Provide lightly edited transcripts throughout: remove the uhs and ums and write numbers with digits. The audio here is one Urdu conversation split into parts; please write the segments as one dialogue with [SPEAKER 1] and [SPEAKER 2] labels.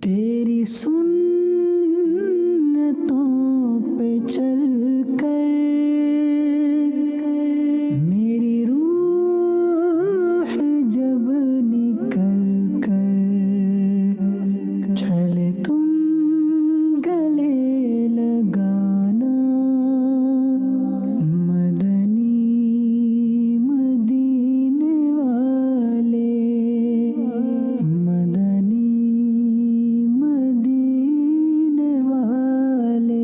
[SPEAKER 1] تیری سنتوں پہ چل کر میری روح جب نکل کر چلے تم گلے لگانا مدنی مدینے والے مدنی مدینے والے.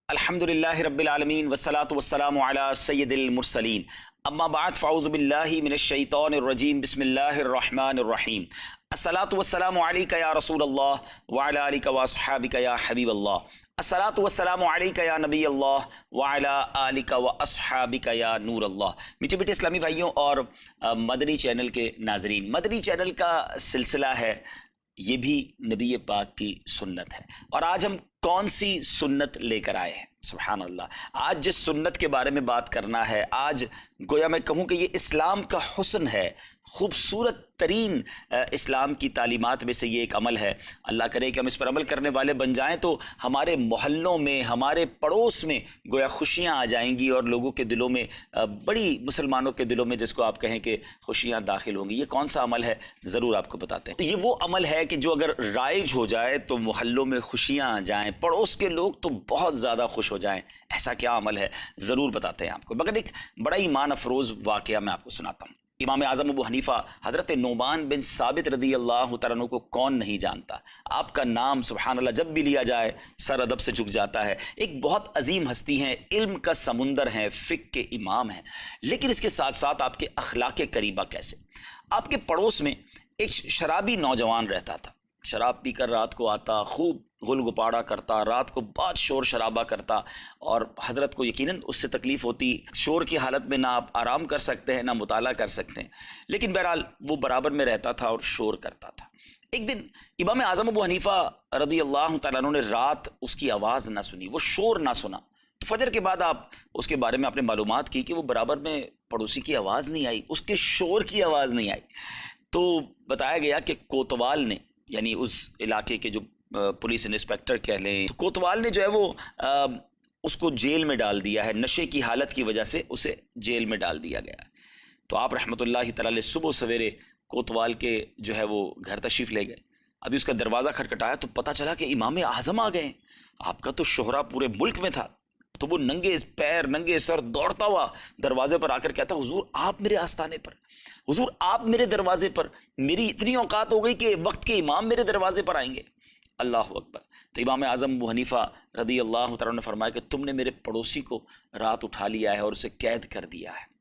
[SPEAKER 2] الحمد للہ رب العالمین والصلاة والسلام علی سید المرسلین اما بعد فاعوذ باللہ من الشیطان الرجیم بسم اللہ الرحمن الرحیم. الصلاة والسلام علیک یا رسول اللہ وعلی آلک واصحابک یا حبیب اللہ. الصلاة والسلام علیک یا نبی اللہ وعلی آلک واصحابک یا نور اللہ. میٹھے میٹھے اسلامی بھائیوں اور مدنی چینل کے ناظرین، مدنی چینل کا سلسلہ ہے یہ بھی نبی پاک کی سنت ہے. اور آج ہم کون سی سنت لے کر آئے ہیں؟ سبحان اللہ. آج جس سنت کے بارے میں بات کرنا ہے، آج گویا میں کہوں کہ یہ اسلام کا حسن ہے، خوبصورت ترین اسلام کی تعلیمات میں سے یہ ایک عمل ہے. اللہ کرے کہ ہم اس پر عمل کرنے والے بن جائیں تو ہمارے محلوں میں، ہمارے پڑوس میں گویا خوشیاں آ جائیں گی اور لوگوں کے دلوں میں، بڑی مسلمانوں کے دلوں میں جس کو آپ کہیں کہ خوشیاں داخل ہوں گی. یہ کون سا عمل ہے ضرور آپ کو بتاتے ہیں. یہ وہ عمل ہے کہ جو اگر رائج ہو جائے تو محلوں میں خوشیاں آ جائیں، پڑوس کے لوگ تو بہت زیادہ خوش ہو جائیں. ایسا کیا عمل ہے ضرور بتاتے ہیں آپ کو، مگر ایک بڑا ایمان افروز واقعہ میں آپ کو سناتا ہوں. امام اعظم ابو حنیفہ حضرت نعمان بن ثابت رضی اللہ تعالیٰ عنہ کو کون نہیں جانتا؟ آپ کا نام سبحان اللہ جب بھی لیا جائے سر ادب سے جھک جاتا ہے. ایک بہت عظیم ہستی ہیں، علم کا سمندر ہیں، فقہ کے امام ہیں، لیکن اس کے ساتھ ساتھ آپ کے اخلاق کریمہ کیسے. آپ کے پڑوس میں ایک شرابی نوجوان رہتا تھا، شراب پی کر رات کو آتا، خوب گل گپاڑا کرتا، رات کو بہت شور شرابہ کرتا، اور حضرت کو یقیناً اس سے تکلیف ہوتی. شور کی حالت میں نہ آپ آرام کر سکتے ہیں نہ مطالعہ کر سکتے ہیں، لیکن بہرحال وہ برابر میں رہتا تھا اور شور کرتا تھا. ایک دن امام اعظم ابو حنیفہ رضی اللہ تعالیٰ عنہ نے رات اس کی آواز نہ سنی، وہ شور نہ سنا. تو فجر کے بعد آپ اس کے بارے میں آپ نے معلومات کی کہ وہ برابر میں پڑوسی کی آواز نہیں آئی، اس کے شور کی آواز نہیں آئی. تو بتایا گیا کہ کوتوال نے، یعنی اس علاقے کے جو پولیس انسپیکٹر کہہ لیں، تو کوتوال نے جو ہے وہ اس کو جیل میں ڈال دیا ہے. نشے کی حالت کی وجہ سے اسے جیل میں ڈال دیا گیا. تو آپ رحمۃ اللہ تعالی صبح سویرے کوتوال کے جو ہے وہ گھر تشریف لے گئے. ابھی اس کا دروازہ کھٹکھٹایا تو پتہ چلا کہ امام اعظم آ گئے. آپ کا تو شہرہ پورے ملک میں تھا. تو وہ ننگے پیر ننگے سر دوڑتا ہوا دروازے پر آ کر کہتا، حضور آپ میرے آستانے پر، حضور آپ میرے دروازے پر، میری اتنی اوقات ہو گئی کہ وقت کے امام میرے دروازے پر آئیں گے. اللہ اکبر. تو امام اعظم ابو حنیفہ رضی اللہ تعالیٰ نے فرمایا کہ تم نے میرے پڑوسی کو رات اٹھا لیا ہے اور اسے قید کر دیا ہے.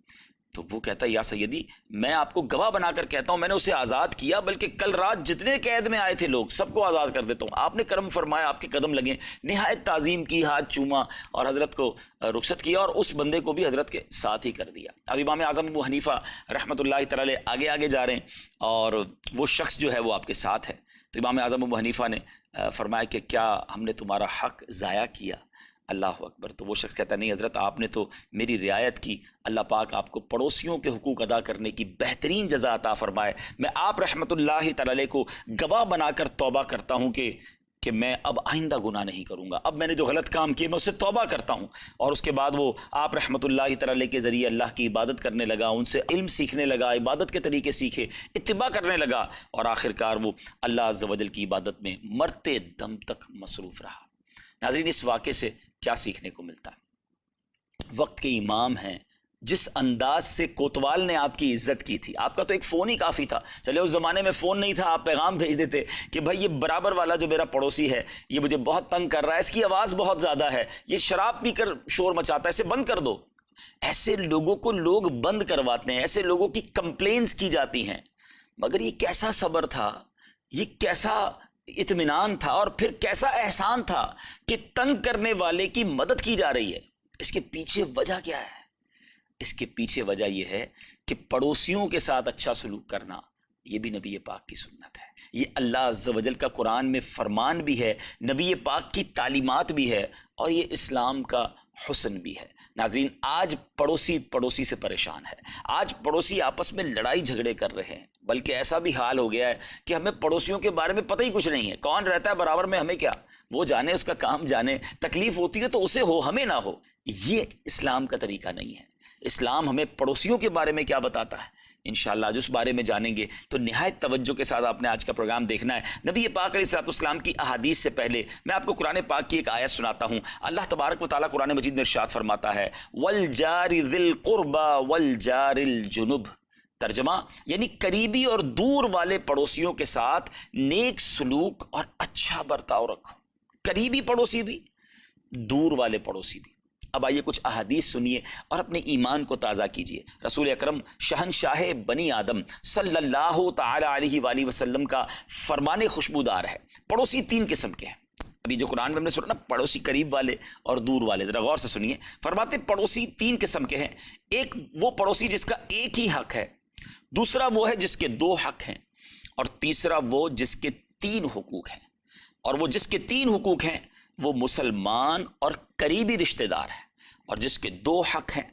[SPEAKER 2] تو وہ کہتا ہے، یا سیدی میں آپ کو گواہ بنا کر کہتا ہوں میں نے اسے آزاد کیا، بلکہ کل رات جتنے قید میں آئے تھے لوگ سب کو آزاد کر دیتا ہوں. آپ نے کرم فرمایا، آپ کے قدم لگے، نہایت تعظیم کی، ہاتھ چوما اور حضرت کو رخصت کیا اور اس بندے کو بھی حضرت کے ساتھ ہی کر دیا. اب امام اعظم ابو حنیفہ رحمۃ اللہ تعالی آگے آگے جا رہے ہیں اور وہ شخص جو ہے وہ آپ کے ساتھ ہے. تو امام اعظم ابو حنیفہ نے فرمایا کہ کیا ہم نے تمہارا حق ضائع کیا؟ اللہ اکبر. تو وہ شخص کہتا ہے، نہیں حضرت آپ نے تو میری رعایت کی، اللہ پاک آپ کو پڑوسیوں کے حقوق ادا کرنے کی بہترین جزا عطا فرمائے. میں آپ رحمۃ اللہ تعالی کو گواہ بنا کر توبہ کرتا ہوں کہ میں اب آئندہ گناہ نہیں کروں گا. اب میں نے جو غلط کام کیے میں اس سے توبہ کرتا ہوں. اور اس کے بعد وہ آپ رحمۃ اللہ تعالی کے ذریعے اللہ کی عبادت کرنے لگا، ان سے علم سیکھنے لگا، عبادت کے طریقے سیکھے، اتباع کرنے لگا، اور آخر کار وہ اللہ عز و جل کی عبادت میں مرتے دم تک مصروف رہا. ناظرین، اس واقعے سے کیا سیکھنے کو ملتا ہے؟ وقت کے امام ہیں. جس انداز سے کوتوال نے آپ کی عزت کی تھی، آپ کا تو ایک فون ہی کافی تھا. چلے اس زمانے میں فون نہیں تھا، آپ پیغام بھیج دیتے کہ بھائی یہ برابر والا جو میرا پڑوسی ہے یہ مجھے بہت تنگ کر رہا ہے، اس کی آواز بہت زیادہ ہے، یہ شراب پی کر شور مچاتا ہے، اسے بند کر دو. ایسے لوگوں کو لوگ بند کرواتے ہیں، ایسے لوگوں کی کمپلینز کی جاتی ہیں. مگر یہ کیسا صبر تھا، یہ کیسا اطمینان تھا، اور پھر کیسا احسان تھا کہ تنگ کرنے والے کی مدد کی جا رہی ہے. اس کے پیچھے وجہ کیا ہے؟ اس کے پیچھے وجہ یہ ہے کہ پڑوسیوں کے ساتھ اچھا سلوک کرنا یہ بھی نبی پاک کی سنت ہے. یہ اللہ عز و جل کا قرآن میں فرمان بھی ہے، نبی پاک کی تعلیمات بھی ہے، اور یہ اسلام کا حسن بھی ہے۔ ناظرین، آج پڑوسی سے پریشان ہے، آج پڑوسی آپس میں لڑائی جھگڑے کر رہے ہیں، بلکہ ایسا بھی حال ہو گیا ہے کہ ہمیں پڑوسیوں کے بارے میں پتہ ہی کچھ نہیں ہے، کون رہتا ہے برابر میں، ہمیں کیا، وہ جانے، اس کا کام جانے، تکلیف ہوتی ہے تو اسے ہو، ہمیں نہ ہو۔ یہ اسلام کا طریقہ نہیں ہے۔ اسلام ہمیں پڑوسیوں کے بارے میں کیا بتاتا ہے، انشاءاللہ آج اس بارے میں جانیں گے، تو نہایت توجہ کے ساتھ آپ نے آج کا پروگرام دیکھنا ہے۔ نبی پاک علیہ الصلوۃ والسلام کی احادیث سے پہلے میں آپ کو قرآن پاک کی ایک آیت سناتا ہوں۔ اللہ تبارک و تعالیٰ قرآن مجید میں ارشاد فرماتا ہے وَالْجَارِ ذِي الْقُرْبَى وَالْجَارِ الْجُنُبِ، ترجمہ یعنی قریبی اور دور والے پڑوسیوں کے ساتھ نیک سلوک اور اچھا برتاؤ رکھو، قریبی پڑوسی بھی، دور والے پڑوسی بھی۔ اب آئیے کچھ احادیث سنیے اور اپنے ایمان کو تازہ کیجیے۔ رسول اکرم شہنشاہ بنی آدم صلی اللہ تعالی علیہ وآلہ وسلم کا فرمان خوشبودار ہے۔ پڑوسی تین قسم کے ہیں۔ ابھی جو قرآن میں ہم نے سنا نا، پڑوسی قریب والے اور دور والے، ذرا غور سے سنیے۔ فرماتے پڑوسی تین قسم کے ہیں، ایک وہ پڑوسی جس کا ایک ہی حق ہے، دوسرا وہ ہے جس کے دو حق ہیں، اور تیسرا وہ جس کے تین حقوق ہیں۔ اور وہ جس کے تین حقوق ہیں وہ مسلمان اور قریبی رشتہ دار ہے، اور جس کے دو حق ہیں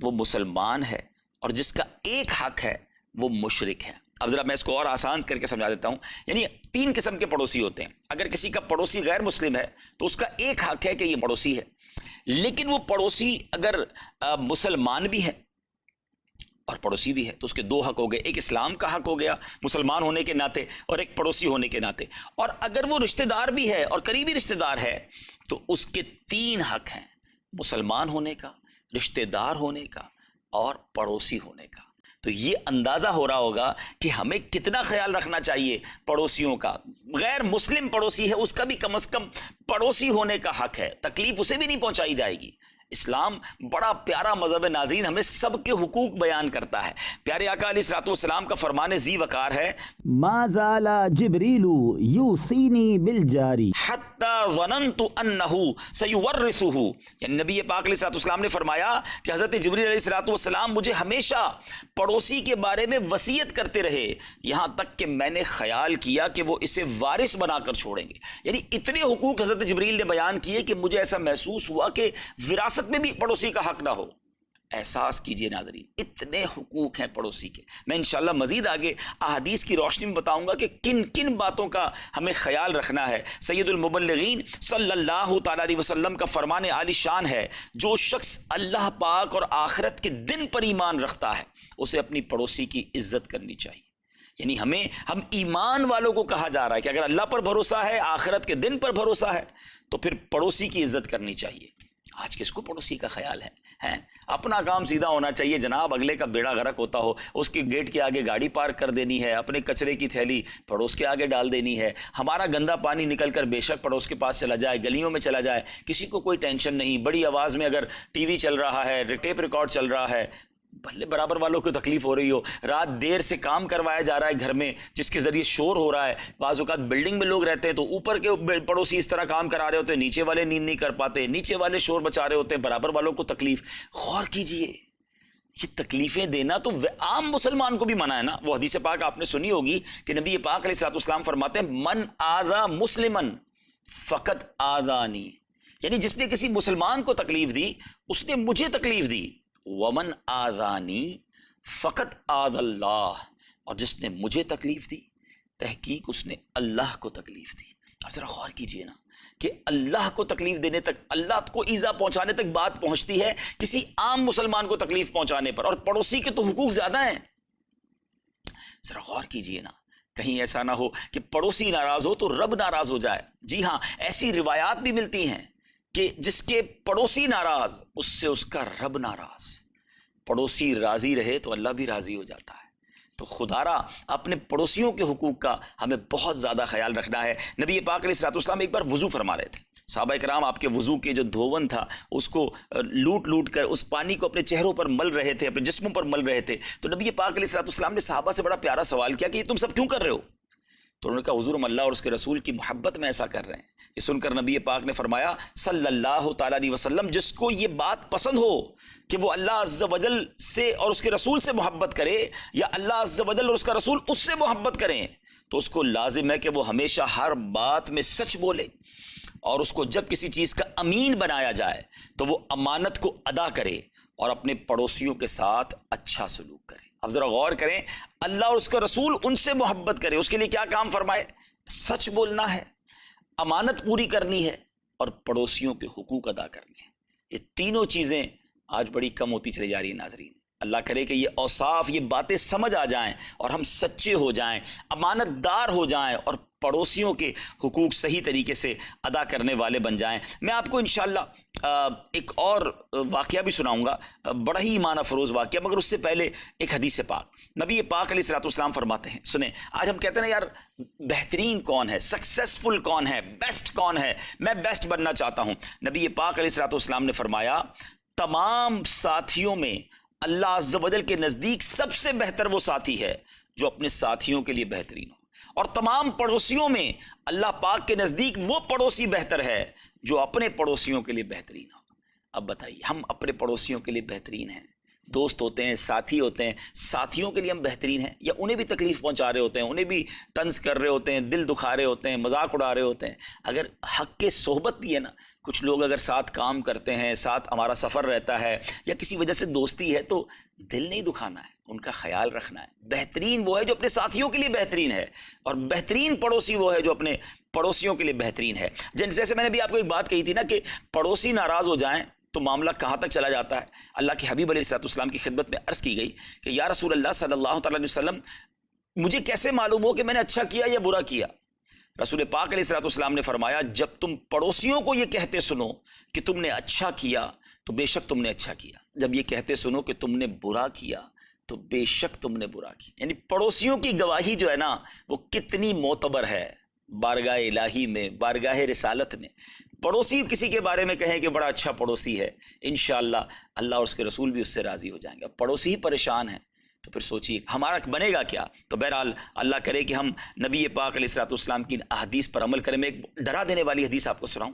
[SPEAKER 2] وہ مسلمان ہے، اور جس کا ایک حق ہے وہ مشرک ہے۔ اب ذرا میں اس کو اور آسان کر کے سمجھا دیتا ہوں۔ یعنی تین قسم کے پڑوسی ہوتے ہیں۔ اگر کسی کا پڑوسی غیر مسلم ہے تو اس کا ایک حق ہے کہ یہ پڑوسی ہے، لیکن وہ پڑوسی اگر مسلمان بھی ہے اور پڑوسی بھی ہے تو اس کے دو حق ہو گئے، ایک اسلام کا حق ہو گیا مسلمان ہونے کے ناطے، اور ایک پڑوسی ہونے کے ناطے۔ اور اگر وہ رشتہ دار بھی ہے اور قریبی رشتہ دار ہے تو اس کے تین حق ہیں، مسلمان ہونے کا، رشتہ دار ہونے کا، اور پڑوسی ہونے کا۔ تو یہ اندازہ ہو رہا ہوگا کہ ہمیں کتنا خیال رکھنا چاہیے پڑوسیوں کا۔ غیر مسلم پڑوسی ہے، اس کا بھی کم از کم پڑوسی ہونے کا حق ہے، تکلیف اسے بھی نہیں پہنچائی جائے گی۔ اسلام بڑا پیارا مذہب ہے ناظرین، ہمیں سب کے حقوق بیان کرتا ہے۔ پیارے آقا علیہ الصلوۃ والسلام کا فرمان ذی وقار ہے
[SPEAKER 1] ما زال جبریل یوصینی بالجاری
[SPEAKER 2] حتی ظننت انہ سیورثہ، یعنی نبی پاک علیہ الصلوۃ والسلام نے فرمایا کہ حضرت جبریل علیہ الصلوۃ والسلام مجھے ہمیشہ پڑوسی کے بارے میں وصیت کرتے رہے، یہاں تک کہ میں نے خیال کیا کہ وہ اسے وارث بنا کر چھوڑیں گے۔ یعنی اتنے حقوق حضرت جبریل نے بیان کیے کہ مجھے ایسا محسوس ہوا کہ وراثت میں بھی پڑوسی کا حق نہ ہو۔ احساس کیجئے ناظرین، اتنے حقوق ہیں پڑوسی کے۔ میں انشاءاللہ مزید آگے احادیث کی روشنی میں بتاؤں گا کہ کن کن باتوں کا ہمیں خیال رکھنا ہے۔ سید المبلغین صلی اللہ تعالی علیہ وسلم کا فرمان عالی شان ہے، جو شخص اللہ پاک اور آخرت کے دن پر ایمان رکھتا ہے اسے اپنی پڑوسی کی عزت کرنی چاہیے۔ یعنی ہم ایمان والوں کو کہا جا رہا ہے کہ اگر اللہ پر بھروسہ ہے، آخرت کے دن پر بھروسہ ہے، تو پھر پڑوسی کی عزت کرنی چاہیے۔ آج کس کو پڑوسی کا خیال ہے؟ اپنا کام سیدھا ہونا چاہیے جناب، اگلے کا بیڑا غرق ہوتا ہو اس کے گیٹ کے آگے گاڑی پارک کر دینی ہے، اپنے کچرے کی تھیلی پڑوس کے آگے ڈال دینی ہے، ہمارا گندا پانی نکل کر بے شک پڑوس کے پاس چلا جائے، گلیوں میں چلا جائے، کسی کو کوئی ٹینشن نہیں۔ بڑی آواز میں اگر ٹی وی چل رہا ہے، ٹیپ ریکارڈ چل رہا ہے، بھلے برابر والوں کو تکلیف ہو رہی ہو، رات دیر سے کام کروایا جا رہا ہے گھر میں جس کے ذریعے شور ہو رہا ہے، بعض اوقات بلڈنگ میں لوگ رہتے ہیں تو اوپر کے پڑوسی اس طرح کام کرا رہے ہوتے ہیں، نیچے والے نیند نہیں کر پاتے، نیچے والے شور بچا رہے ہوتے ہیں، برابر والوں کو تکلیف۔ غور کیجئے، یہ تکلیفیں دینا تو عام مسلمان کو بھی منع ہے نا۔ وہ حدیث پاک آپ نے سنی ہوگی کہ نبی پاک علیہ الصلوۃ والسلام فرماتے ہیں من آذا مسلمن فقط آذانی، یعنی جس نے کسی مسلمان کو تکلیف دی اس نے مجھے تکلیف دی، ومن آذانی فقط آذ اللہ، اور جس نے مجھے تکلیف دی تحقیق اس نے اللہ کو تکلیف دی۔ اب ذرا غور کیجئے نا کہ اللہ کو تکلیف دینے تک، اللہ کو ایذا پہنچانے تک بات پہنچتی ہے کسی عام مسلمان کو تکلیف پہنچانے پر، اور پڑوسی کے تو حقوق زیادہ ہیں۔ ذرا غور کیجئے نا، کہیں ایسا نہ ہو کہ پڑوسی ناراض ہو تو رب ناراض ہو جائے۔ جی ہاں، ایسی روایات بھی ملتی ہیں کہ جس کے پڑوسی ناراض اس سے اس کا رب ناراض۔ پڑوسی راضی رہے تو اللہ بھی راضی ہو جاتا ہے۔ تو خدارا اپنے پڑوسیوں کے حقوق کا ہمیں بہت زیادہ خیال رکھنا ہے۔ نبی پاک علیہ الصلوۃ والسلام ایک بار وضو فرما رہے تھے، صحابہ کرام آپ کے وضو کے جو دھون تھا اس کو لوٹ کر اس پانی کو اپنے چہروں پر مل رہے تھے، اپنے جسموں پر مل رہے تھے۔ تو نبی پاک علیہ الصلوۃ والسلام نے صحابہ سے بڑا پیارا سوال کیا کہ یہ تم سب کیوں کر رہے ہو؟ تو انہوں نے کہا حضور ہم اللہ اور اس کے رسول کی محبت میں ایسا کر رہے ہیں۔ یہ سن کر نبی پاک نے فرمایا صلی اللہ تعالیٰ علیہ وسلم، جس کو یہ بات پسند ہو کہ وہ اللہ عز و جل سے اور اس کے رسول سے محبت کرے، یا اللہ عز و جل اور اس کا رسول اس سے محبت کریں، تو اس کو لازم ہے کہ وہ ہمیشہ ہر بات میں سچ بولے، اور اس کو جب کسی چیز کا امین بنایا جائے تو وہ امانت کو ادا کرے اور اپنے پڑوسیوں کے ساتھ اچھا سلوک کرے۔ اب ذرا غور کریں، اللہ اور اس کا رسول ان سے محبت کرے، اس کے لیے کیا کام فرمائے؟ سچ بولنا ہے، امانت پوری کرنی ہے اور پڑوسیوں کے حقوق ادا کرنے ہیں۔ یہ تینوں چیزیں آج بڑی کم ہوتی چلی جا رہی ہیں ناظرین۔ اللہ کرے کہ یہ اوصاف، یہ باتیں سمجھ آ جائیں اور ہم سچے ہو جائیں، امانت دار ہو جائیں اور پڑوسیوں کے حقوق صحیح طریقے سے ادا کرنے والے بن جائیں۔ میں آپ کو انشاءاللہ ایک اور واقعہ بھی سناؤں گا، بڑا ہی ایمان افروز واقعہ، مگر اس سے پہلے ایک حدیث پاک۔ نبی پاک علیہ الصلوۃ والسلام فرماتے ہیں، سنیں، آج ہم کہتے ہیں نا یار بہترین کون ہے، سکسیسفل کون ہے، بیسٹ کون ہے، میں بیسٹ بننا چاہتا ہوں۔ نبی پاک علیہ الصلوۃ والسلام نے فرمایا تمام ساتھیوں میں اللہ عز و جل کے نزدیک سب سے بہتر وہ ساتھی ہے جو اپنے ساتھیوں کے لیے بہترین ہو، اور تمام پڑوسیوں میں اللہ پاک کے نزدیک وہ پڑوسی بہتر ہے جو اپنے پڑوسیوں کے لیے بہترین ہو۔ اب بتائیے، ہم اپنے پڑوسیوں کے لیے بہترین ہیں؟ دوست ہوتے ہیں، ساتھی ہوتے ہیں، ساتھیوں کے لیے ہم بہترین ہیں یا انہیں بھی تکلیف پہنچا رہے ہوتے ہیں، انہیں بھی طنز کر رہے ہوتے ہیں، دل دکھا رہے ہوتے ہیں، مذاق اڑا رہے ہوتے ہیں؟ اگر حق کے صحبت بھی ہے نا، کچھ لوگ اگر ساتھ کام کرتے ہیں، ساتھ ہمارا سفر رہتا ہے یا کسی وجہ سے دوستی ہے، تو دل نہیں دکھانا ہے، ان کا خیال رکھنا ہے۔ بہترین وہ ہے جو اپنے ساتھیوں کے لیے بہترین ہے، اور بہترین پڑوسی وہ ہے جو اپنے پڑوسیوں کے لیے بہترین ہے۔ جیسے میں نے بھی آپ کو ایک بات کہی تھی نا کہ پڑوسی ناراض ہو جائیں تو معاملہ کہاں تک چلا جاتا ہے۔ اللہ کے حبیب علیہ الصلوۃ والسلام کی خدمت میں عرض کی گئی کہ یا رسول اللہ صلی اللہ تعالی علیہ وسلم، مجھے کیسے معلوم ہو کہ میں نے اچھا کیا یا برا کیا؟ رسول پاک علیہ الصلوۃ والسلام نے فرمایا جب تم پڑوسیوں کو یہ کہتے سنو کہ تم نے اچھا کیا تو بے شک تم نے اچھا کیا، جب یہ کہتے سنو کہ تم نے برا کیا تو بے شک تم نے برا کیا۔ یعنی پڑوسیوں کی گواہی جو ہے نا وہ کتنی معتبر ہے بارگاہ الہی میں، بارگاہ رسالت میں۔ پڑوسی کسی کے بارے میں کہیں کہ بڑا اچھا پڑوسی ہے، انشاءاللہ اللہ اور اس کے رسول بھی اس سے راضی ہو جائیں گے۔ پڑوسی ہی پریشان ہیں تو پھر سوچیے ہمارا بنے گا کیا؟ تو بہرحال اللہ کرے کہ ہم نبی پاک علیہ الصلوۃ والسلام کی احادیث پر عمل کریں۔ میں ایک ڈرا دینے والی حدیث آپ کو سناؤں،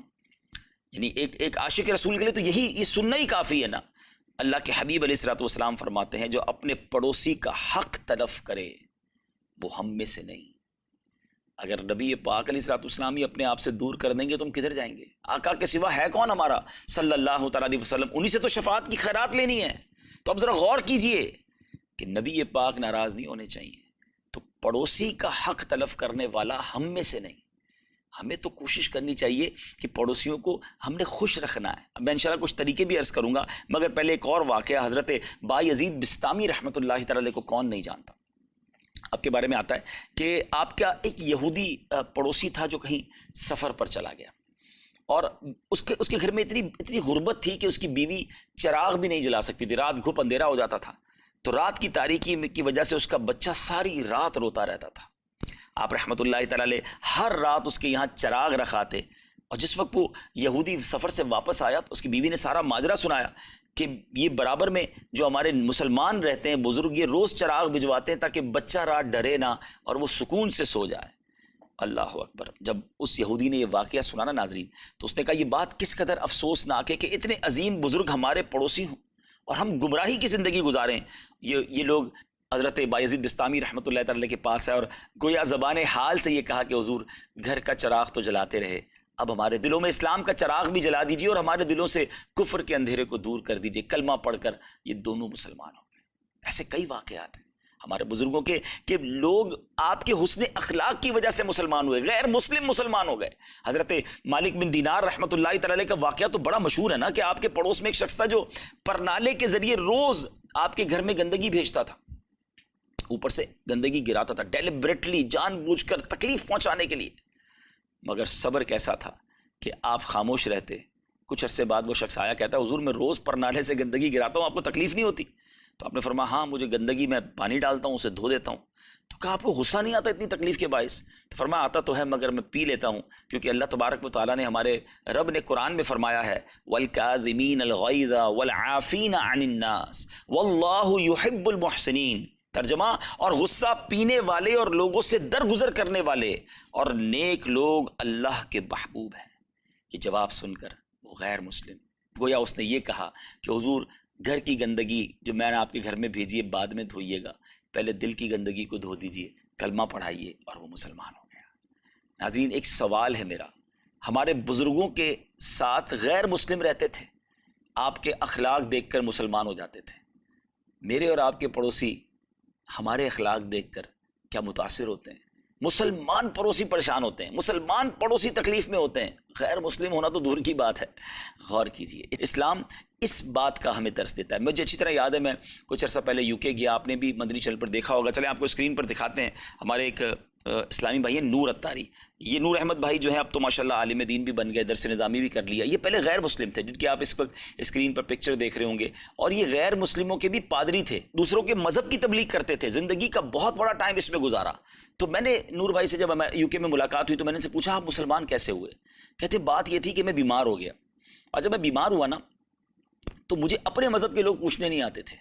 [SPEAKER 2] یعنی ایک عاشق رسول کے لیے تو یہ سننا ہی کافی ہے نا۔ اللہ کے حبیب علیہ الصلوۃ والسلام فرماتے ہیں جو اپنے پڑوسی کا حق تلف کرے وہ ہم میں سے نہیں۔ اگر نبی پاک علیہ الصلوۃ والسلام ہی اپنے آپ سے دور کر دیں گے تو ہم کدھر جائیں گے؟ آقا کے سوا ہے کون ہمارا صلی اللہ تعالیٰ علیہ وسلم؟ انہی سے تو شفاعت کی خیرات لینی ہے۔ تو اب ذرا غور کیجئے کہ نبی پاک ناراض نہیں ہونے چاہیے، تو پڑوسی کا حق تلف کرنے والا ہم میں سے نہیں۔ ہمیں تو کوشش کرنی چاہیے کہ پڑوسیوں کو ہم نے خوش رکھنا ہے۔ اب میں انشاءاللہ کچھ طریقے بھی عرض کروں گا، مگر پہلے ایک اور واقعہ، حضرت بایزید بستامی رحمۃ اللہ تعالی کو کون نہیں جانتا، آپ کے بارے میں آتا ہے کہ آپ کا ایک یہودی پڑوسی تھا جو کہیں سفر پر چلا گیا، اور اس کے گھر میں اتنی غربت تھی کہ اس کی بیوی چراغ بھی نہیں جلا سکتی تھی، رات گھپ اندھیرا ہو جاتا تھا، تو رات کی تاریکی کی وجہ سے اس کا بچہ ساری رات روتا رہتا تھا۔ آپ رحمۃ اللہ تعالی علیہ ہر رات اس کے یہاں چراغ رکھاتے، اور جس وقت وہ یہودی سفر سے واپس آیا تو اس کی بیوی نے سارا ماجرا سنایا کہ یہ برابر میں جو ہمارے مسلمان رہتے ہیں بزرگ، یہ روز چراغ بھجواتے ہیں تاکہ بچہ رات ڈرے نہ اور وہ سکون سے سو جائے۔ اللہ اکبر۔ جب اس یہودی نے یہ واقعہ سنانا ناظرین، تو اس نے کہا یہ بات کس قدر افسوسناک ہے کہ اتنے عظیم بزرگ ہمارے پڑوسی ہوں اور ہم گمراہی کی زندگی گزاریں۔ یہ لوگ حضرت بایزید بستامی رحمۃ اللہ تعالی کے پاس ہے اور گویا زبان حال سے یہ کہا کہ حضور گھر کا چراغ تو جلاتے رہے، اب ہمارے دلوں میں اسلام کا چراغ بھی جلا دیجیے اور ہمارے دلوں سے کفر کے اندھیرے کو دور کر دیجیے، کلمہ پڑھ کر یہ دونوں مسلمان ہو گئے۔ ایسے کئی واقعات ہیں ہمارے بزرگوں کے کہ لوگ آپ کے حسن اخلاق کی وجہ سے مسلمان ہوئے، غیر مسلم مسلمان ہو گئے۔ حضرت مالک بن دینار رحمۃ اللہ تعالی کا واقعہ تو بڑا مشہور ہے نا کہ آپ کے پڑوس میں ایک شخص تھا جو پرنالے کے ذریعے روز آپ کے گھر میں گندگی بھیجتا تھا، اوپر سے گندگی گراتا تھا ڈیلیبریٹلی، جان بوجھ کر تکلیف پہنچانے کے لیے، مگر صبر کیسا تھا کہ آپ خاموش رہتے۔ کچھ عرصے بعد وہ شخص آیا، کہتا ہے حضور میں روز پرنالے سے گندگی گراتا ہوں، آپ کو تکلیف نہیں ہوتی؟ تو آپ نے فرمایا ہاں مجھے گندگی میں پانی ڈالتا ہوں، اسے دھو دیتا ہوں۔ تو کہا آپ کو غصہ نہیں آتا اتنی تکلیف کے باعث؟ تو فرمایا آتا تو ہے مگر میں پی لیتا ہوں، کیونکہ اللہ تبارک و تعالیٰ نے، ہمارے رب نے قرآن میں فرمایا ہے وَالْكَاظِمِينَ الْغَيْظَ وَالْعَافِينَ عَنِ النَّاسِ وَاللَّهُ يُحِبُّ الْمُحْسِنِينَ۔ ترجمہ، اور غصہ پینے والے اور لوگوں سے درگزر کرنے والے اور نیک لوگ اللہ کے محبوب ہیں۔ یہ جواب سن کر وہ غیر مسلم، گویا اس نے یہ کہا کہ حضور گھر کی گندگی جو میں نے آپ کے گھر میں بھیجی ہے بعد میں دھوئیے گا، پہلے دل کی گندگی کو دھو دیجئے، کلمہ پڑھائیے، اور وہ مسلمان ہو گیا۔ ناظرین ایک سوال ہے میرا ہمارے بزرگوں کے ساتھ غیر مسلم رہتے تھے، آپ کے اخلاق دیکھ کر مسلمان ہو جاتے تھے۔ میرے اور آپ کے پڑوسی ہمارے اخلاق دیکھ کر کیا متاثر ہوتے ہیں؟ مسلمان پڑوسی پریشان ہوتے ہیں، مسلمان پڑوسی تکلیف میں ہوتے ہیں، غیر مسلم ہونا تو دور کی بات ہے۔ غور کیجئے، اسلام اس بات کا ہمیں درس دیتا ہے۔ مجھے اچھی طرح یاد ہے، میں کچھ عرصہ پہلے یو کے گیا، آپ نے بھی مدنی چینل پر دیکھا ہوگا، چلیں آپ کو اسکرین پر دکھاتے ہیں۔ ہمارے ایک اسلامی بھائی ہیں نور اتاری، یہ نور احمد بھائی جو ہیں اب تو ماشاءاللہ عالم دین بھی بن گئے، درس نظامی بھی کر لیا۔ یہ پہلے غیر مسلم تھے، جن کی آپ اس وقت اسکرین پر پکچر دیکھ رہے ہوں گے، اور یہ غیر مسلموں کے بھی پادری تھے، دوسروں کے مذہب کی تبلیغ کرتے تھے، زندگی کا بہت بڑا ٹائم اس میں گزارا۔ تو میں نے نور بھائی سے جب یو کے میں ملاقات ہوئی تو میں نے ان سے پوچھا آپ مسلمان کیسے ہوئے؟ کہتے بات یہ تھی کہ میں بیمار ہو گیا، اور جب میں بیمار ہوا نا تو مجھے اپنے مذہب کے لوگ پوچھنے نہیں آتے تھے۔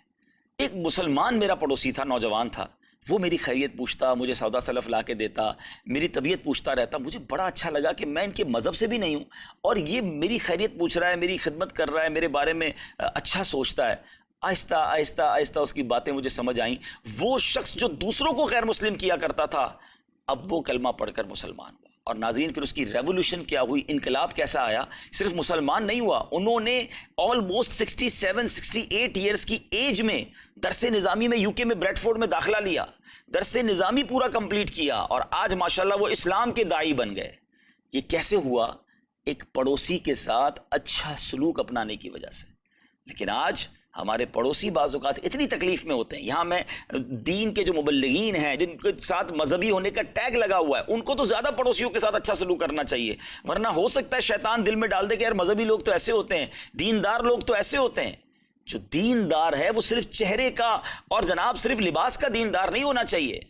[SPEAKER 2] ایک مسلمان میرا پڑوسی تھا، نوجوان تھا، وہ میری خیریت پوچھتا، مجھے سودا سلف لا کے دیتا، میری طبیعت پوچھتا رہتا۔ مجھے بڑا اچھا لگا کہ میں ان کے مذہب سے بھی نہیں ہوں اور یہ میری خیریت پوچھ رہا ہے، میری خدمت کر رہا ہے، میرے بارے میں اچھا سوچتا ہے۔ آہستہ آہستہ آہستہ اس کی باتیں مجھے سمجھ آئیں۔ وہ شخص جو دوسروں کو غیر مسلم کیا کرتا تھا، اب وہ کلمہ پڑھ کر مسلمان ہوا۔ اور ناظرین پھر اس کی ریولوشن کیا ہوئی، انقلاب کیسا آیا؟ صرف مسلمان نہیں ہوا، انہوں نے آلموسٹ 67-68 ایئرز کی ایج میں درس نظامی میں یو کے میں بریڈ فورڈ میں داخلہ لیا، درس نظامی پورا کمپلیٹ کیا، اور آج ماشاءاللہ وہ اسلام کے داعی بن گئے۔ یہ کیسے ہوا؟ ایک پڑوسی کے ساتھ اچھا سلوک اپنانے کی وجہ سے۔ لیکن آج ہمارے پڑوسی بعض اوقات اتنی تکلیف میں ہوتے ہیں، یہاں میں دین کے جو مبلغین ہیں جن کے ساتھ مذہبی ہونے کا ٹیگ لگا ہوا ہے، ان کو تو زیادہ پڑوسیوں کے ساتھ اچھا سلوک کرنا چاہیے، ورنہ ہو سکتا ہے شیطان دل میں ڈال دے کہ یار مذہبی لوگ تو ایسے ہوتے ہیں، دیندار لوگ تو ایسے ہوتے ہیں۔ جو دیندار ہے وہ صرف چہرے کا اور جناب صرف لباس کا دیندار نہیں ہونا چاہیے،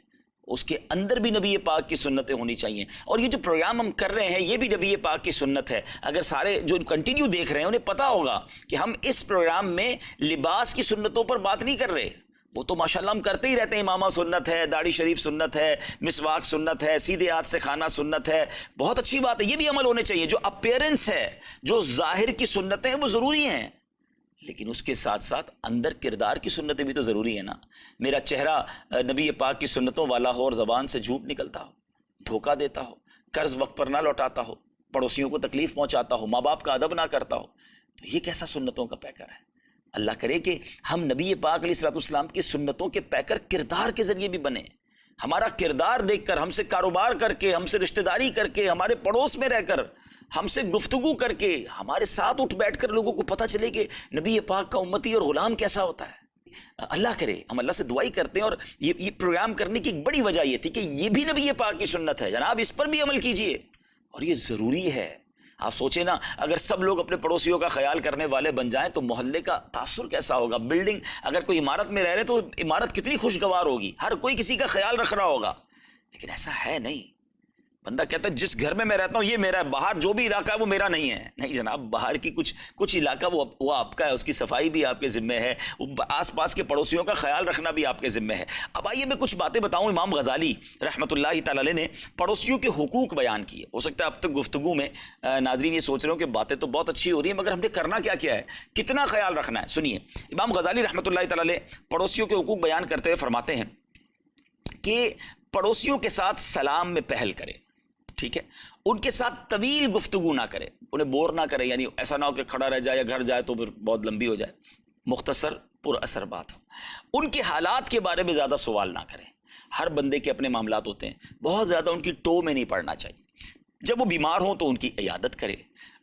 [SPEAKER 2] اس کے اندر بھی نبی پاک کی سنتیں ہونی چاہیے۔ اور یہ جو پروگرام ہم کر رہے ہیں یہ بھی نبی پاک کی سنت ہے۔ اگر سارے جو کنٹینیو دیکھ رہے ہیں انہیں پتا ہوگا کہ ہم اس پروگرام میں لباس کی سنتوں پر بات نہیں کر رہے، وہ تو ماشاءاللہ ہم کرتے ہی رہتے ہیں۔ امامہ سنت ہے، داڑھی شریف سنت ہے، مسواک سنت ہے، سیدھے ہاتھ سے کھانا سنت ہے، بہت اچھی بات ہے، یہ بھی عمل ہونے چاہیے۔ جو اپیرنس ہے، جو ظاہر کی سنتیں ہیں وہ ضروری ہیں، لیکن اس کے ساتھ ساتھ اندر کردار کی سنتیں بھی تو ضروری ہے نا۔ میرا چہرہ نبی پاک کی سنتوں والا ہو اور زبان سے جھوٹ نکلتا ہو، دھوکہ دیتا ہو، قرض وقت پر نہ لوٹاتا ہو، پڑوسیوں کو تکلیف پہنچاتا ہو، ماں باپ کا ادب نہ کرتا ہو، تو یہ کیسا سنتوں کا پیکر ہے؟ اللہ کرے کہ ہم نبی پاک علیہ الصلوۃ والسلام کی سنتوں کے پیکر کردار کے ذریعے بھی بنے۔ ہمارا کردار دیکھ کر، ہم سے کاروبار کر کے، ہم سے رشتہ داری کر کے، ہمارے پڑوس میں رہ کر، ہم سے گفتگو کر کے، ہمارے ساتھ اٹھ بیٹھ کر لوگوں کو پتہ چلے کہ نبی پاک کا امتی اور غلام کیسا ہوتا ہے۔ اللہ کرے، ہم اللہ سے دعائی کرتے ہیں، اور یہ پروگرام کرنے کی ایک بڑی وجہ یہ تھی کہ یہ بھی نبی پاک کی سنت ہے جناب، اس پر بھی عمل کیجئے، اور یہ ضروری ہے۔ آپ سوچیں نا، اگر سب لوگ اپنے پڑوسیوں کا خیال کرنے والے بن جائیں تو محلے کا تاثر کیسا ہوگا؟ بلڈنگ، اگر کوئی عمارت میں رہ رہے تو عمارت کتنی خوشگوار ہوگی، ہر کوئی کسی کا خیال رکھ رہا ہوگا، لیکن ایسا ہے نہیں۔ بندہ کہتا ہے جس گھر میں رہتا ہوں یہ میرا ہے، باہر جو بھی علاقہ ہے وہ میرا نہیں ہے۔ نہیں جناب، باہر کی کچھ علاقہ وہ آپ کا ہے، اس کی صفائی بھی آپ کے ذمہ ہے، آس پاس کے پڑوسیوں کا خیال رکھنا بھی آپ کے ذمہ ہے۔ اب آئیے میں کچھ باتیں بتاؤں۔ امام غزالی رحمۃ اللہ تعالی علیہ نے پڑوسیوں کے حقوق بیان کیے۔ ہو سکتا ہے اب تک گفتگو میں ناظرین یہ سوچ رہے ہوں کہ باتیں تو بہت اچھی ہو رہی ہیں، مگر ہم نے کرنا کیا کیا ہے، کتنا خیال رکھنا ہے؟ سنیے، امام غزالی رحمۃ اللہ تعالی علیہ پڑوسیوں کے حقوق بیان کرتے ہوئے فرماتے ہیں کہ پڑوسیوں کے ساتھ سلام میں پہل کرے، ٹھیک ہے، ان کے ساتھ طویل گفتگو نہ کرے، انہیں بور نہ کرے، یعنی ایسا نہ ہو کہ کھڑا رہ جائے یا گھر جائے تو پھر بہت لمبی ہو جائے، مختصر پر اثر بات ہو۔ ان کے حالات کے بارے میں زیادہ سوال نہ کریں، ہر بندے کے اپنے معاملات ہوتے ہیں، بہت زیادہ ان کی ٹو میں نہیں پڑنا چاہیے۔ جب وہ بیمار ہوں تو ان کی عیادت کرے،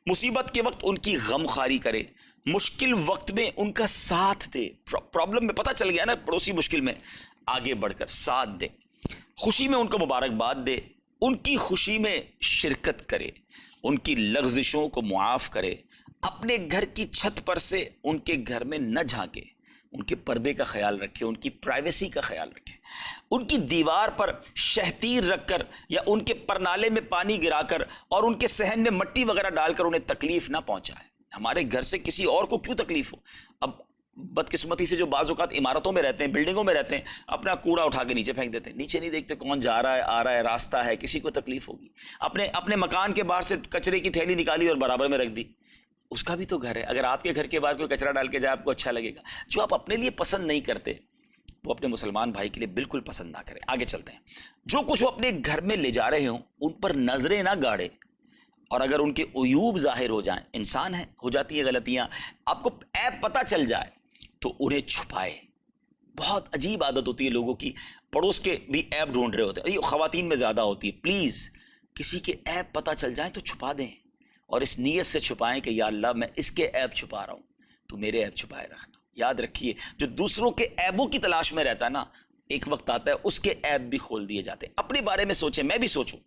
[SPEAKER 2] مصیبت کے وقت ان کی غم خواری کرے، مشکل وقت میں ان کا ساتھ دے، پرابلم میں پتہ چل گیا نا پڑوسی مشکل میں، آگے بڑھ کر ساتھ دے، خوشی میں ان کو مبارکباد دے، ان کی خوشی میں شرکت کرے، ان کی لغزشوں کو معاف کرے، اپنے گھر کی چھت پر سے ان کے گھر میں نہ جھانکے، ان کے پردے کا خیال رکھے، ان کی پرائیویسی کا خیال رکھے، ان کی دیوار پر شہتیر رکھ کر یا ان کے پرنالے میں پانی گرا کر اور ان کے صحن میں مٹی وغیرہ ڈال کر انہیں تکلیف نہ پہنچائے۔ ہمارے گھر سے کسی اور کو کیوں تکلیف ہو؟ اب بدقسمتی سے جو بعض اوقات عمارتوں میں رہتے ہیں، بلڈنگوں میں رہتے ہیں، اپنا کوڑا اٹھا کے نیچے پھینک دیتے ہیں، نیچے نہیں دیکھتے کون جا رہا ہے، آ رہا ہے، راستہ ہے، کسی کو تکلیف ہوگی۔ اپنے مکان کے باہر سے کچرے کی تھیلی نکالی اور برابر میں رکھ دی، اس کا بھی تو گھر ہے، اگر آپ کے گھر کے باہر کوئی کچرا ڈال کے جائے آپ کو اچھا لگے گا؟ جو آپ اپنے لیے پسند نہیں کرتے وہ اپنے مسلمان بھائی کے لیے بالکل پسند نہ کریں۔ آگے چلتے ہیں۔ جو کچھ وہ اپنے گھر میں لے جا رہے ہوں ان پر نظریں نہ گاڑے، اور اگر ان کے عیوب ظاہر ہو جائیں، انسان ہے، ہو جاتی ہیں غلطیاں، آپ کو عیب پتہ چل جائے تو انہیں چھپائے۔ بہت عجیب عادت ہوتی ہے لوگوں کی، پڑوس کے بھی عیب ڈھونڈ رہے ہوتے ہیں، یہ خواتین میں زیادہ ہوتی ہے۔ پلیز کسی کے عیب پتہ چل جائیں تو چھپا دیں، اور اس نیت سے چھپائیں کہ یا اللہ میں اس کے عیب چھپا رہا ہوں تو میرے عیب چھپائے رکھنا۔ یاد رکھیے جو دوسروں کے عیبوں کی تلاش میں رہتا ہے نا، ایک وقت آتا ہے اس کے عیب بھی کھول دیے جاتے ہیں۔ اپنے بارے میں سوچیں، میں بھی سوچوں،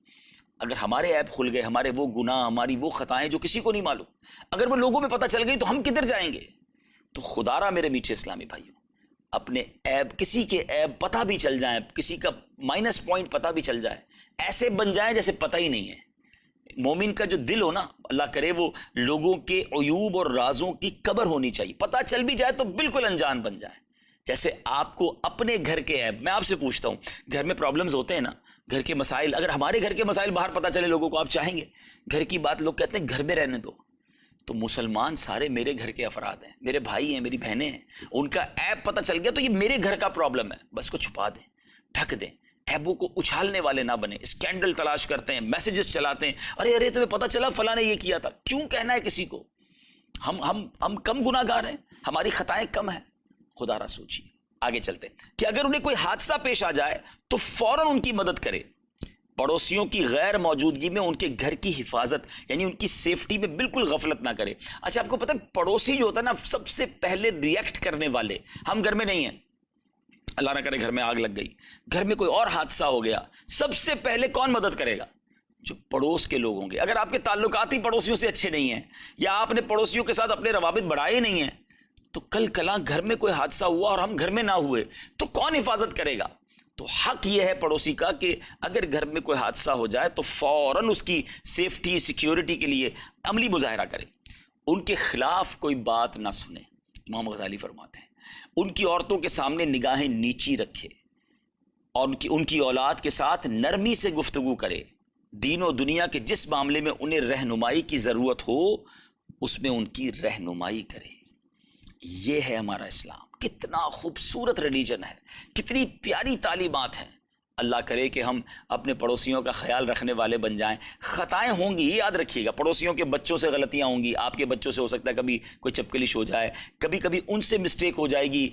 [SPEAKER 2] اگر ہمارے عیب کھل گئے، ہمارے وہ گناہ، ہماری وہ خطائیں جو کسی کو نہیں معلوم، اگر وہ لوگوں میں پتہ چل گئی تو ہم کدھر جائیں گے؟ تو خدا را میرے میٹھے اسلامی بھائیوں، اپنے عیب، کسی کے عیب پتہ بھی چل جائیں، کسی کا مائنس پوائنٹ پتہ بھی چل جائے، ایسے بن جائیں جیسے پتہ ہی نہیں ہے۔ مومن کا جو دل ہو نا، اللہ کرے وہ لوگوں کے عیوب اور رازوں کی قبر ہونی چاہیے، پتہ چل بھی جائے تو بالکل انجان بن جائے۔ جیسے آپ کو اپنے گھر کے عیب، میں آپ سے پوچھتا ہوں، گھر میں پرابلمز ہوتے ہیں نا، گھر کے مسائل، اگر ہمارے گھر کے مسائل باہر پتہ چلے لوگوں کو، آپ چاہیں گے؟ گھر کی بات لوگ کہتے ہیں گھر میں رہنے دو، تو مسلمان سارے میرے گھر کے افراد ہیں، میرے بھائی ہیں، میری بہنیں ہیں، ان کا عیب پتہ چل گیا تو یہ میرے گھر کا پرابلم ہے، بس کو چھپا دیں، ڈھک دیں۔ عیبوں کو اچھالنے والے نہ بنے، اسکینڈل تلاش کرتے ہیں، میسیجز چلاتے ہیں، ارے تمہیں پتہ چلا فلاں نے یہ کیا تھا، کیوں کہنا ہے کسی کو؟ ہم کم گناہ گار ہیں، ہماری خطائیں کم ہیں؟ خدا را سوچیے۔ آگے چلتے ہیں کہ اگر انہیں کوئی حادثہ پیش آ جائے تو فوراً ان کی مدد کرے، پڑوسیوں کی غیر موجودگی میں ان کے گھر کی حفاظت، یعنی ان کی سیفٹی میں بالکل غفلت نہ کرے۔ اچھا آپ کو پتہ ہے پڑوسی جو ہوتا ہے نا، سب سے پہلے ریئیکٹ کرنے والے، ہم گھر میں نہیں ہیں، اللہ نہ کرے گھر میں آگ لگ گئی، گھر میں کوئی اور حادثہ ہو گیا، سب سے پہلے کون مدد کرے گا؟ جو پڑوس کے لوگ ہوں گے۔ اگر آپ کے تعلقات ہی پڑوسیوں سے اچھے نہیں ہیں، یا آپ نے پڑوسیوں کے ساتھ اپنے روابط بڑھائے نہیں ہیں، تو کل کلاں گھر میں کوئی حادثہ ہوا اور ہم گھر میں نہ ہوئے تو کون حفاظت کرے گا؟ تو حق یہ ہے پڑوسی کا کہ اگر گھر میں کوئی حادثہ ہو جائے تو فوراً اس کی سیفٹی، سیکیورٹی کے لیے عملی مظاہرہ کرے، ان کے خلاف کوئی بات نہ سنے۔ امام غزالی فرماتے ہیں ان کی عورتوں کے سامنے نگاہیں نیچی رکھے، اور ان کی اولاد کے ساتھ نرمی سے گفتگو کرے، دین و دنیا کے جس معاملے میں انہیں رہنمائی کی ضرورت ہو اس میں ان کی رہنمائی کرے۔ یہ ہے ہمارا اسلام، کتنا خوبصورت ریلیجن ہے، کتنی پیاری تعلیمات ہیں۔ اللہ کرے کہ ہم اپنے پڑوسیوں کا خیال رکھنے والے بن جائیں۔ خطائیں ہوں گی، یہ یاد رکھیے گا، پڑوسیوں کے بچوں سے غلطیاں ہوں گی، آپ کے بچوں سے ہو سکتا ہے کبھی کوئی چپکلش ہو جائے، کبھی ان سے مسٹیک ہو جائے گی،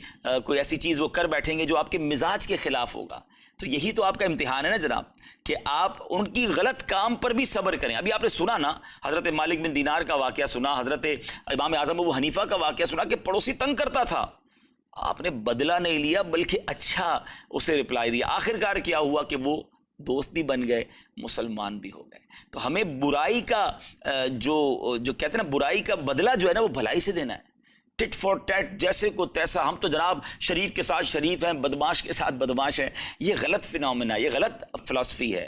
[SPEAKER 2] کوئی ایسی چیز وہ کر بیٹھیں گے جو آپ کے مزاج کے خلاف ہوگا۔ تو یہی تو آپ کا امتحان ہے نا جناب، کہ آپ ان کی غلط کام پر بھی صبر کریں۔ ابھی آپ نے سنا نا، حضرت مالک بن دینار کا واقعہ سنا، حضرت امام اعظم ابو حنیفہ کا واقعہ سنا کہ پڑوسی تنگ کرتا تھا، آپ نے بدلہ نہیں لیا بلکہ اچھا اسے رپلائی دیا، آخر کیا ہوا کہ وہ دوست بھی بن گئے، مسلمان بھی ہو گئے۔ تو ہمیں برائی کا جو کہتے ہیں نا، برائی کا بدلہ جو ہے نا وہ بھلائی سے دینا ہے، ٹٹ فار ٹیٹ، جیسے کو تیسا۔ ہم تو جناب شریف کے ساتھ شریف ہیں، بدماش کے ساتھ بدماش ہیں، یہ غلط فنومینا، یہ غلط فلسفی ہے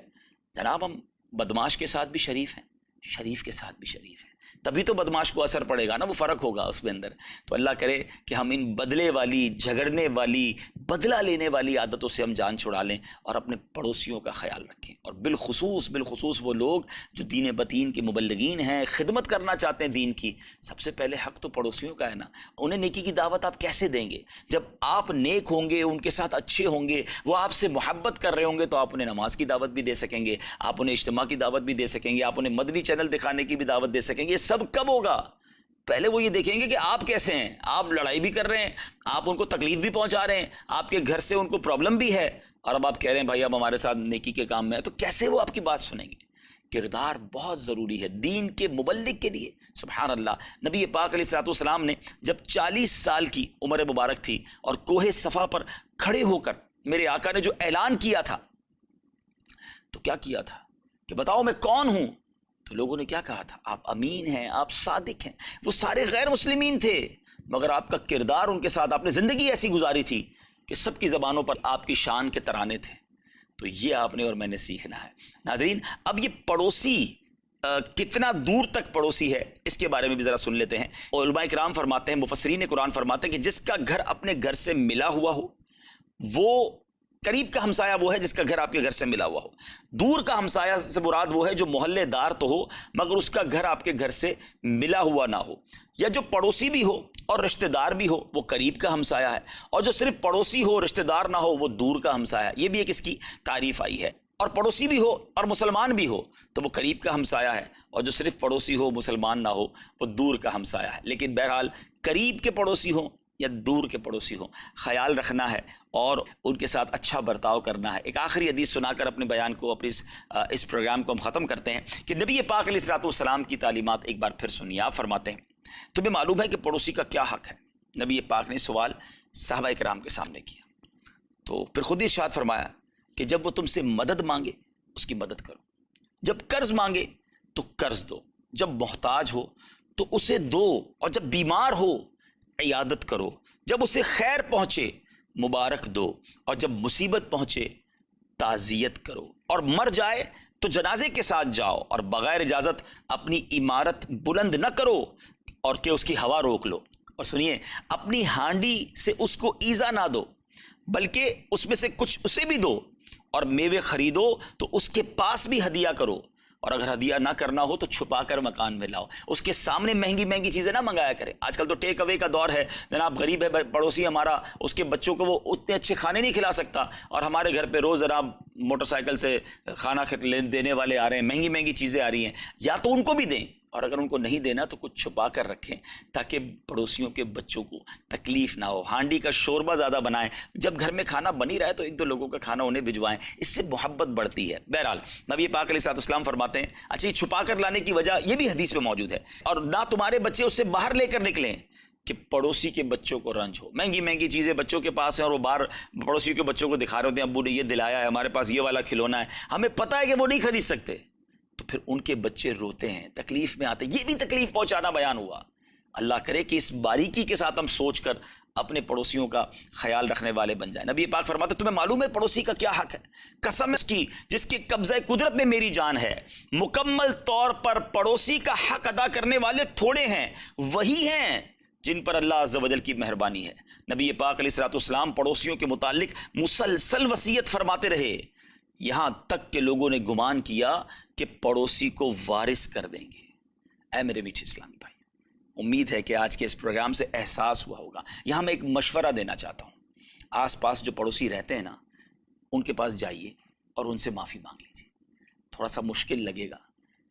[SPEAKER 2] جناب۔ ہم بدماش کے ساتھ بھی شریف ہیں، شریف کے ساتھ بھی شریف ہیں، تبھی تو بدماش کو اثر پڑے گا نا، وہ فرق ہوگا اس کے اندر۔ تو اللہ کرے کہ ہم ان بدلے والی، جھگڑنے والی، بدلہ لینے والی عادتوں سے ہم جان چھڑا لیں اور اپنے پڑوسیوں کا خیال رکھیں، اور بالخصوص وہ لوگ جو دین بدین کے مبلغین ہیں، خدمت کرنا چاہتے ہیں دین کی، سب سے پہلے حق تو پڑوسیوں کا ہے نا۔ انہیں نیکی کی دعوت آپ کیسے دیں گے؟ جب آپ نیک ہوں گے، ان کے ساتھ اچھے ہوں گے، وہ آپ سے محبت کر رہے ہوں گے، تو آپ انہیں نماز کی دعوت بھی دے سکیں گے، آپ انہیں اجتماع کی دعوت بھی دے سکیں گے، آپ انہیں مدنی چینل دکھانے کی بھی دعوت دے سکیں گے۔ یہ سب کب ہوگا؟ پہلے وہ یہ دیکھیں گے کہ آپ کیسے ہیں، آپ لڑائی بھی کر رہے ہیں، آپ ان کو تکلیف بھی پہنچا رہے ہیں، آپ کے گھر سے ان کو پرابلم بھی ہے، اور اب آپ کہہ رہے ہیں بھائی اب ہمارے ساتھ نیکی کے کام میں ہے، تو کیسے وہ آپ کی بات سنیں گے؟ کردار بہت ضروری ہے دین کے مبلغ کے لیے۔ سبحان اللہ، نبی پاک علیہ الصلوۃ والسلام نے جب 40 سال کی عمر مبارک تھی اور کوہ صفا پر کھڑے ہو کر میرے آقا نے جو اعلان کیا تھا، تو کیا کیا تھا کہ بتاؤ میں کون ہوں؟ تو لوگوں نے کیا کہا تھا؟ آپ امین ہیں، آپ صادق ہیں۔ وہ سارے غیر مسلمین تھے، مگر آپ کا کردار ان کے ساتھ، آپ نے زندگی ایسی گزاری تھی کہ سب کی زبانوں پر آپ کی شان کے ترانے تھے۔ تو یہ آپ نے اور میں نے سیکھنا ہے۔ ناظرین، اب یہ پڑوسی کتنا دور تک پڑوسی ہے، اس کے بارے میں بھی ذرا سن لیتے ہیں۔ علماء کرام فرماتے ہیں، مفسرین قرآن فرماتے ہیں کہ جس کا گھر اپنے گھر سے ملا ہوا ہو، وہ قریب کا ہمسایہ وہ ہے جس کا گھر آپ کے گھر سے ملا ہوا ہو۔ دور کا ہمسایہ سے مراد وہ ہے جو محلے دار تو ہو مگر اس کا گھر آپ کے گھر سے ملا ہوا نہ ہو، یا جو پڑوسی بھی ہو اور رشتہ دار بھی ہو وہ قریب کا ہمسایہ ہے، اور جو صرف پڑوسی ہو رشتہ دار نہ ہو وہ دور کا ہمسایہ ہے۔ یہ بھی ایک اس کی تعریف آئی ہے۔ اور پڑوسی بھی ہو اور مسلمان بھی ہو تو وہ قریب کا ہمسایہ ہے، اور جو صرف پڑوسی ہو مسلمان نہ ہو وہ دور کا ہمسایہ ہے۔ لیکن بہرحال قریب کے پڑوسی ہوں یا دور کے پڑوسی ہوں، خیال رکھنا ہے اور ان کے ساتھ اچھا برتاؤ کرنا ہے۔ ایک آخری حدیث سنا کر اپنے بیان کو، اپنی اس پروگرام کو ہم ختم کرتے ہیں کہ نبی پاک علیہ الصلوۃ والسلام کی تعلیمات ایک بار پھر سنیے۔ آپ فرماتے ہیں تمہیں معلوم ہے کہ پڑوسی کا کیا حق ہے؟ نبی پاک نے سوال صحابہ کرام کے سامنے کیا، تو پھر خود ہی ارشاد فرمایا کہ جب وہ تم سے مدد مانگے اس کی مدد کرو، جب قرض مانگے تو قرض دو، جب محتاج ہو تو اسے دو، اور جب بیمار ہو عیادت کرو، جب اسے خیر پہنچے مبارک دو، اور جب مصیبت پہنچے تعزیت کرو، اور مر جائے تو جنازے کے ساتھ جاؤ، اور بغیر اجازت اپنی عمارت بلند نہ کرو اور کہ اس کی ہوا روک لو، اور سنیے اپنی ہانڈی سے اس کو ایذا نہ دو بلکہ اس میں سے کچھ اسے بھی دو، اور میوے خریدو تو اس کے پاس بھی ہدیہ کرو، اور اگر ہدیہ نہ کرنا ہو تو چھپا کر مکان میں لاؤ، اس کے سامنے مہنگی مہنگی چیزیں نہ منگایا کریں۔ آج کل تو ٹیک اوے کا دور ہے، جناب غریب ہے پڑوسی ہمارا، اس کے بچوں کو وہ اتنے اچھے کھانے نہیں کھلا سکتا، اور ہمارے گھر پہ روز جناب موٹر سائیکل سے کھانا دینے والے آ رہے ہیں، مہنگی مہنگی چیزیں آ رہی ہیں، یا تو ان کو بھی دیں، اور اگر ان کو نہیں دینا تو کچھ چھپا کر رکھیں تاکہ پڑوسیوں کے بچوں کو تکلیف نہ ہو۔ ہانڈی کا شوربہ زیادہ بنائیں، جب گھر میں کھانا بنی رہا ہے تو ایک دو لوگوں کا کھانا انہیں بھجوائیں، اس سے محبت بڑھتی ہے۔ بہرحال نبی پاک علیہ الصلوۃ والسلام فرماتے ہیں، اچھا یہ چھپا کر لانے کی وجہ یہ بھی حدیث میں موجود ہے، اور نہ تمہارے بچے اس سے باہر لے کر نکلیں کہ پڑوسی کے بچوں کو رنج ہو۔ مہنگی مہنگی چیزیں بچوں کے پاس ہیں اور وہ باہر پڑوسی کے بچوں کو دکھا رہے ہوتے ہیں، ابو نے یہ دلایا ہے، ہمارے پاس یہ والا کھلونا ہے، ہمیں پتہ ہے کہ وہ نہیں خرید سکتے، تو پھر ان کے بچے روتے ہیں، تکلیف میں آتے ہیں، یہ بھی تکلیف پہنچانا بیان ہوا۔ اللہ کرے کہ اس باریکی کے ساتھ ہم سوچ کر اپنے پڑوسیوں کا خیال رکھنے والے بن جائیں۔ نبی پاک فرماتے تمہیں معلوم ہے پڑوسی کا کیا حق ہے؟ قسم اس کی جس کے قبضہ قدرت میں میری جان ہے، مکمل طور پر پڑوسی کا حق ادا کرنے والے تھوڑے ہیں، وہی ہیں جن پر اللہ عز و جل کی مہربانی ہے۔ نبی پاک علیہ الصلوۃ والسلام پڑوسیوں کے متعلق مسلسل وصیت فرماتے رہے، یہاں تک کہ لوگوں نے گمان کیا کہ پڑوسی کو وارث کر دیں گے۔ اے میرے میٹھے اسلامی بھائی، امید ہے کہ آج کے اس پروگرام سے احساس ہوا ہوگا۔ یہاں میں ایک مشورہ دینا چاہتا ہوں، آس پاس جو پڑوسی رہتے ہیں نا، ان کے پاس جائیے اور ان سے معافی مانگ لیجیے۔ تھوڑا سا مشکل لگے گا،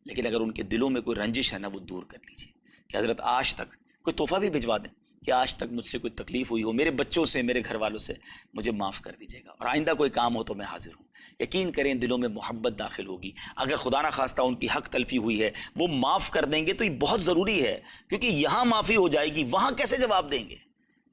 [SPEAKER 2] لیکن اگر ان کے دلوں میں کوئی رنجش ہے نا، وہ دور کر لیجیے کہ حضرت آج تک کوئی تحفہ بھی بھجوا دیں کہ آج تک مجھ سے کوئی تکلیف ہوئی ہو، میرے بچوں سے، میرے گھر والوں سے، مجھے معاف کر دیجیے گا، اور آئندہ کوئی کام ہو تو میں حاضر ہوں۔ یقین کریں دلوں میں محبت داخل ہوگی۔ اگر خدا نہ خواستہ ان کی حق تلفی ہوئی ہے وہ معاف کر دیں گے تو یہ بہت ضروری ہے، کیونکہ یہاں معافی ہو جائے گی، وہاں کیسے جواب دیں گے؟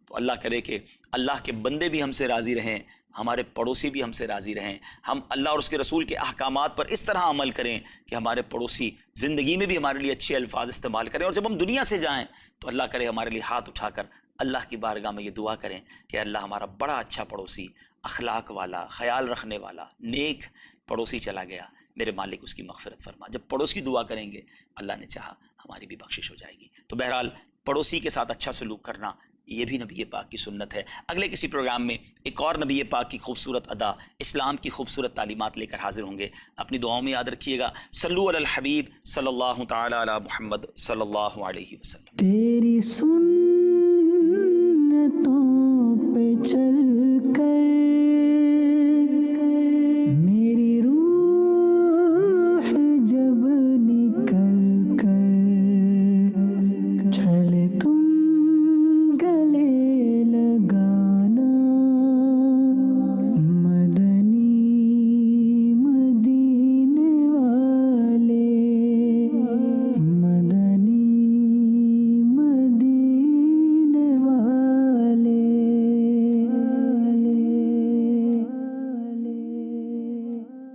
[SPEAKER 2] تو اللہ کرے کہ اللہ کے بندے بھی ہم سے راضی رہیں، ہمارے پڑوسی بھی ہم سے راضی رہیں، ہم اللہ اور اس کے رسول کے احکامات پر اس طرح عمل کریں کہ ہمارے پڑوسی زندگی میں بھی ہمارے لیے اچھے الفاظ استعمال کریں، اور جب ہم دنیا سے جائیں تو اللہ کرے ہمارے لیے ہاتھ اٹھا کر اللہ کی بارگاہ میں یہ دعا کریں کہ اللہ ہمارا بڑا اچھا پڑوسی، اخلاق والا، خیال رکھنے والا، نیک پڑوسی چلا گیا، میرے مالک اس کی مغفرت فرما۔ جب پڑوس کی دعا کریں گے اللہ نے چاہا ہماری بھی بخشش ہو جائے گی۔ تو بہرحال پڑوسی کے ساتھ اچھا سلوک کرنا یہ بھی نبی پاک کی سنت ہے۔ اگلے کسی پروگرام میں ایک اور نبی پاک کی خوبصورت ادا، اسلام کی خوبصورت تعلیمات لے کر حاضر ہوں گے۔ اپنی دعاؤں میں یاد رکھیے گا۔ صلو علی الحبیب صلی اللہ تعالی علی محمد صلی اللہ علیہ وسلم۔
[SPEAKER 3] تیری سنتوں پہ چل